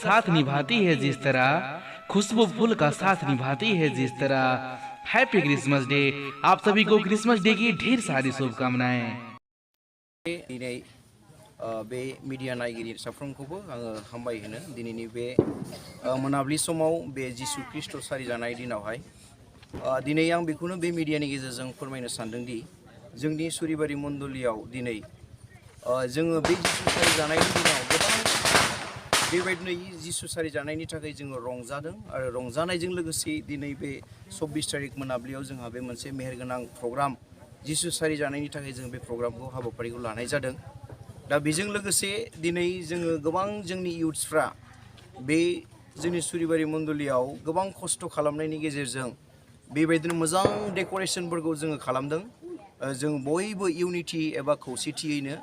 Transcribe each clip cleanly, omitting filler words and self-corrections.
साथ निभाती है जिस तरह, खुशबू फूल का साथ निभाती है जिस तरह। Happy Christmas day. आप सभी को क्रिसमस डे की ढेर सारी शुभकामनाएं। बे मीडिया नायगिरि साफ्रोमखौबो आङो हामबाय होनो दिनैनि बे मोनाबिलि समाव बे जिसु ख्रिस्ट' सारि जानाय दिनावहाय दिनै आं बेखौनो बे मिडियानि गेजेरजों फोरमायनो सानदों दि जोंनि सुरिबारि मण्डलियाव दिनै जोङो बे जिसु सारि जानायनि दिनाव गोबां बेबायदिनो जिसु सारि जानायनि थाखाय जोङो रंजादों आरो रंजानायजों लोगोसे दिनै बे 24 तारिख मोनाबिलियाव जोंहा बे मोनसे मेहेरगोनां प्रग्राम जिसु सारि जानायनि थाखाय जों बे प्रग्रामखौ हाबाफारिखौ लानाय जादों। दा बेजों लोगोसे दिनै जोङो गोबां जोंनि इयुथ्सफ्रा बे जोंनि सुरिबारि मण्डलियाव गोबां खस्थ' खालामनायनि गेजेरजों बेबायदिनो मोजां डेक'रेसनफोरखौ जोङो खालामदों। जों बयबो इउनिटि एबा खौसेथियैनो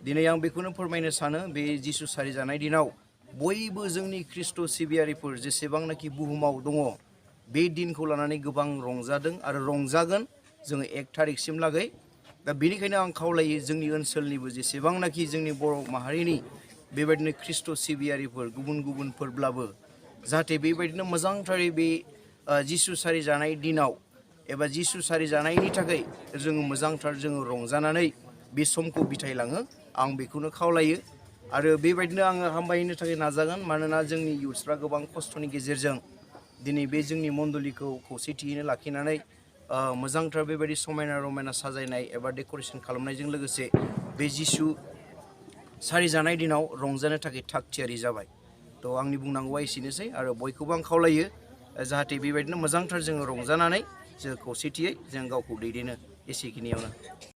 दिनै आं बेखौनो फोरमायनो सानो बे जिसु सारि जानाय दिनाव बयबो जोंनि ख्रिस्ट' सिबियारिफोर जेसेबांनाखि बुहुमाव दङ बे दिनखौ लानानै गोबां रंजादों आरो रंजागोन जोङो 1 तारिखसिम लागै। दा बेनिखायनो आं खावलायो जोंनि ओनसोलनिबो जेसेबांनाखि जोंनि बर' माहारिनि बेबायदिनो ख्रिस्ट' सिबियारिफोर गुबुन गुबुनफोरब्लाबो जाहाथे बेबायदिनो मोजांथारै बे जिसु सारि जानाय दिनाव एबा जिसु सारि जानायनि थाखाय जोङो मोजांथार जोङो रंजानानै बे समखौ बिथायलाङो आं बेखौनो खावलायो। आरो बेबायदिनो आङो हामबायनो थाखाय नाजागोन मानोना जोंनि इयुथ्सफ्रा गोबां खस्थ'नि गेजेरजों दिनै बे जोंनि मण्डलिखौ खौसेथियैनो लाखिनानै मोजांथार बेबायदि समायना रमायना साजायनाय एबा डेक'रेसन खालामनायजों लोगोसे बे जिसु सारि जानाय दिनाव रंजानो थाखाय थाग थियारि जाबाय। थ' आंनि बुंनांगौआ एसेनोसै आरो बयखौबो आं खावलायो जाहाथे बेबायदिनो मोजांथार जोङो रंजानानै जोङो खौसेथियै जों गावखौ दैदेनो एसेखिनियावनो।